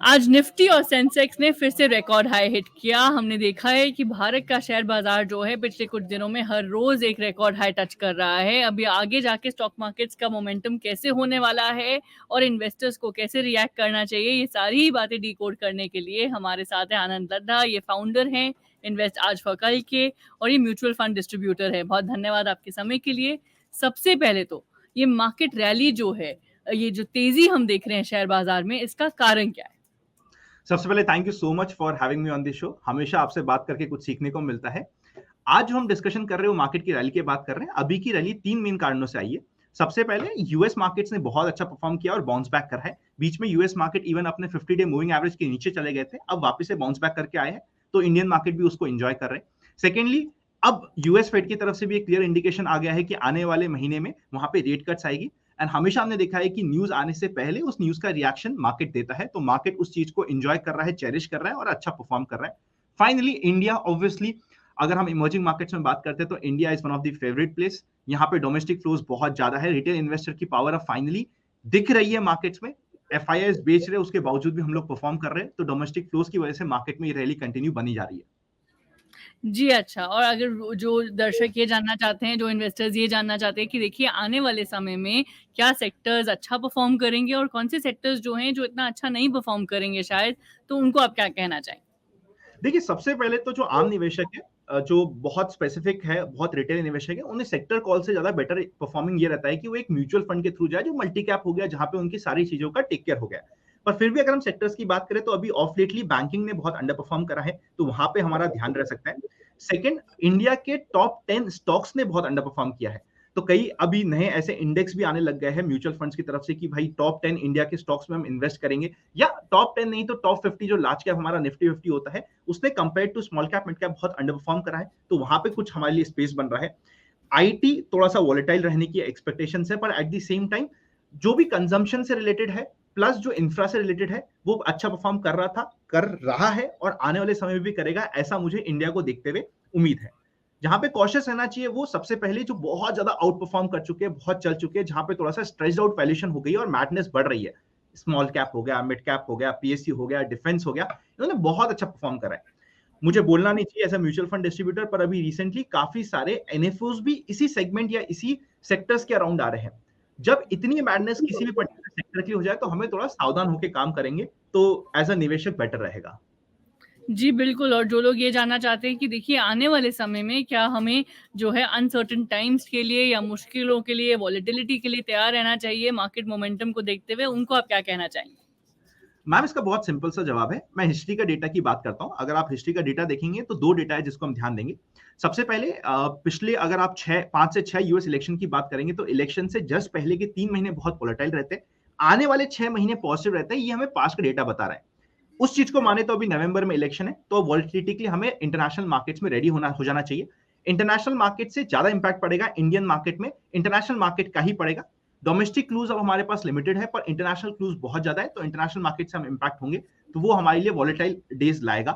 आज निफ्टी और सेंसेक्स ने फिर से रिकॉर्ड हाई हिट किया। हमने देखा है कि भारत का शेयर बाजार जो है पिछले कुछ दिनों में हर रोज एक रिकॉर्ड हाई टच कर रहा है। अभी आगे जाके स्टॉक मार्केट्स का मोमेंटम कैसे होने वाला है और इन्वेस्टर्स को कैसे रिएक्ट करना चाहिए, ये सारी ही बातें डिकोड करने के लिए हमारे साथ है आनंद लद्दा। ये फाउंडर हैं इन्वेस्ट आज फॉर कल के और ये म्यूचुअल फंड डिस्ट्रीब्यूटर है। बहुत धन्यवाद आपके समय के लिए। सबसे पहले तो ये मार्केट रैली जो है, ये जो तेजी हम देख रहे हैं शेयर बाजार में, इसका कारण क्या है? सबसे पहले thank you so much for having me on this show. हमेशा आपसे बात करके कुछ सीखने को मिलता है। आज जो हम डिस्कशन कर रहे हो मार्केट की रैली की बात कर रहे हैं। अभी की रैली 3 मेन कारणों से आई है। सबसे पहले यूएस मार्केट्स ने बहुत अच्छा परफॉर्म किया और बाउंस बैक करा है। बीच में यूएस मार्केट इवन अपने 50 डे मूविंग एवरेज के नीचे चले गए थे, अब वापस से बाउंस बैक करके आए हैं, तो इंडियन मार्केट भी उसको एंजॉय कर रहे हैं। सेकेंडली, अब यूएस फेड की तरफ से भी एक क्लियर इंडिकेशन आ गया है कि आने वाले महीने में वहां पे रेट कट्स आएगी। एंड हमेशा हमने देखा है कि न्यूज आने से पहले उस न्यूज का रिएक्शन मार्केट देता है, तो मार्केट उस चीज को एंजॉय कर रहा है, चेरिश कर रहा है और अच्छा परफॉर्म कर रहा है। फाइनली इंडिया, ऑब्वियसली अगर हम इमर्जिंग मार्केट्स में बात करते हैं तो India is one of the favourite place. यहाँ पे डोमेस्टिक फ्लोज बहुत ज्यादा है, रिटेल इन्वेस्टर की पावर अब फाइनली दिख रही है मार्केट्स में। एफआईआईज बेच रहे, उसके बावजूद भी हम लोग परफॉर्म कर रहे हैं, तो डोमेस्टिक फ्लोज की वजह से मार्केट में ये रैली कंटिन्यू बनी जा रही है। जी, अच्छा। और अगर जो दर्शक ये जानना चाहते हैं, जो इन्वेस्टर्स ये जानना चाहते हैं कि देखिए आने वाले समय में क्या सेक्टर्स अच्छा परफ़ॉर्म करेंगे और कौन से सेक्टर्स जो हैं, जो इतना अच्छा नहीं परफ़ॉर्म करेंगे शायद, तो उनको आप क्या कहना चाहेंगे? देखिए, सबसे पहले तो जो आम निवेशक है, जो बहुत स्पेसिफिक है, बहुत रिटेल निवेशक है, उन्हें सेक्टर कॉल से ज्यादा बेटर परफॉर्मिंग ये रहता है कि वो एक म्यूचुअल फंड के थ्रू जाए, जो मल्टी कैप हो गया, जहां पे उनकी सारी चीजों का टेक केयर हो गया। पर फिर भी अगर हम सेक्टर्स की बात करें तो अभी ऑफ लेटली बैंकिंग ने बहुत अंडर परफॉर्म करा है, तो वहां पे हमारा ध्यान रह सकता है। सेकंड, इंडिया के टॉप 10 स्टॉक्स ने बहुत अंडर परफॉर्म किया है, तो कई अभी नए ऐसे इंडेक्स भी आने लग गए हैं म्यूचुअल फंड्स की तरफ से कि भाई टॉप 10 इंडिया के स्टॉक्स में हम इन्वेस्ट करेंगे, या टॉप 10 नहीं तो टॉप 50 जो लार्ज कैप हमारा निफ्टी 50 होता है, उसने compare to small cap mid cap बहुत अंडर परफॉर्म करा है, तो वहां पे कुछ हमारे लिए स्पेस बन रहा है। आईटी थोड़ा सा वॉलेटाइल रहने की एक्सपेक्टेशन है, पर एट द सेम टाइम जो भी कंजम्पशन से रिलेटेड है प्लस जो इंफ्रा से रिलेटेड है वो अच्छा परफॉर्म कर रहा था, कर रहा है और आने वाले समय में भी करेगा, ऐसा मुझे इंडिया को देखते हुए उम्मीद है। जहां पे कॉशियस रहना चाहिए वो सबसे पहले जो बहुत ज्यादा आउट परफॉर्म कर चुके हैं, बहुत चल चुके हैं, जहां पे थोड़ा सा स्ट्रेस्ड आउट वैल्यूएशन हो गई है और मैडनेस बढ़ रही है। स्मॉल कैप हो गया, मिड कैप हो गया, पीएसयू हो गया, डिफेंस हो गया, इन्होंने बहुत अच्छा परफॉर्म करा है। मुझे बोलना नहीं चाहिए as a mutual fund distributor, पर अभी रिसेंटली काफी सारे एनएफओस भी इसी सेगमेंट या इसी सेक्टर्स के अराउंड आ रहे हैं। जब इतनी मैडनेस किसी भी पर्टिकुलर सेक्टर की हो जाए तो हमें थोड़ा सावधान होकर काम करेंगे, तो एज अ निवेशक बेटर रहेगा। जी, बिल्कुल। और जो लोग ये जानना चाहते हैं कि देखिए आने वाले समय में क्या हमें जो है अनसर्टेन टाइम्स के लिए या मुश्किलों के लिए, वॉलेटिलिटी के लिए तैयार रहना चाहिए मार्केट मोमेंटम को देखते हुए, उनको आप क्या कहना चाहेंगे? मैम, इसका बहुत सिंपल सा जवाब है। मैं हिस्ट्री का डेटा की बात करता हूँ। अगर आप हिस्ट्री का डेटा देखेंगे तो दो डेटा है जिसको हम ध्यान देंगे। सबसे पहले पिछले अगर आप 5 से 6 यूएस इलेक्शन की बात करेंगे तो इलेक्शन से जस्ट पहले के 3 महीने बहुत वोलेटाइल रहते हैं। आने वाले 6 महीने पॉजिटिव रहते हैं, ये हमें पास्ट का डेटा बता रहा है। उस चीज को माने तो अभी नवंबर में इलेक्शन है, तो वॉलेटिलिटी के लिए हमें इंटरनेशनल मार्केट्स में रेडी हो जाना चाहिए। इंटरनेशनल मार्केट से ज्यादा इंपैक्ट पड़ेगा इंडियन मार्केट में, इंटरनेशनल मार्केट का ही पड़ेगा। डोमेस्टिक क्लूज अब हमारे पास लिमिटेड है, पर इंटरनेशनल क्लूज बहुत ज्यादा है, तो इंटरनेशनल मार्केट से हम इंपैक्ट होंगे, तो वो हमारे लिए वॉलेटाइल डेज लाएगा।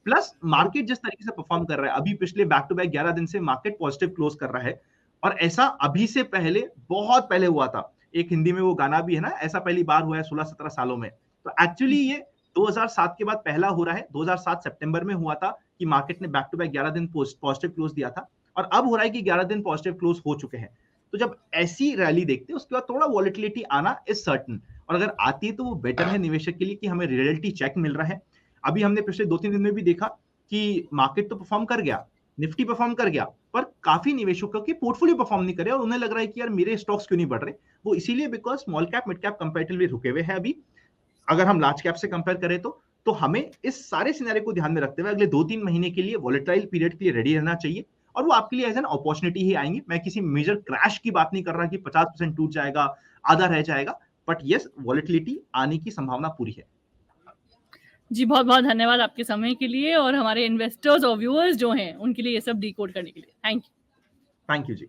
प्लस मार्केट जिस तरीके से परफॉर्म कर रहा है, अभी पिछले बैक टू बैक 11 दिन से मार्केट पॉजिटिव क्लोज कर रहा है, और ऐसा अभी से पहले बहुत पहले हुआ था। एक हिंदी में वो गाना भी है ना, ऐसा पहली बार हुआ है 16-17 सालों में। तो एक्चुअली ये 2007 के बाद पहला हो रहा है। 2007 सितंबर में हुआ था कि मार्केट ने बैक टू बैक 11 दिन पॉजिटिव क्लोज दिया था, और अब हो रहा है कि 11 दिन पॉजिटिव क्लोज हो चुके हैं। तो जब ऐसी रैली देखते हैं उसके बाद थोड़ा वॉलेटिलिटी आना इज सर्टन, और अगर आती है तो वो बेटर है निवेशक के लिए कि हमें रियलिटी चेक मिल रहा है। अभी हमने पिछले 2-3 दिन में भी देखा कि मार्केट तो परफॉर्म कर गया, निफ्टी परफॉर्म कर गया, पर काफी निवेशकों के पोर्टफोलियो परफॉर्म नहीं करे और उन्हें लग रहा है कि यार मेरे स्टॉक्स क्यों नहीं बढ़ रहे। वो इसीलिए because small cap mid cap comparatively रुके हुए हैं अभी। अगर हम लार्ज कैप से कंपेयर करें तो हमें इस सारे सिनेरियो को ध्यान में रखते हुए अगले 2-3 महीने के लिए वॉलेटाइल पीरियड के लिए रेडी रहना चाहिए, और वो आपके लिए एज एन अपॉर्चुनिटी ही आएंगे। मैं किसी मेजर क्रैश की बात नहीं कर रहा कि 50% टूट जाएगा, आधा रह जाएगा, बट यस, वॉलेटिलिटी आने की संभावना पूरी है। जी, बहुत-बहुत धन्यवाद आपके समय के लिए और हमारे इन्वेस्टर्स और व्यूअर्स जो हैं, उनके लिए ये सब डिकोड करने के लिए। Thank you. Thank you ji.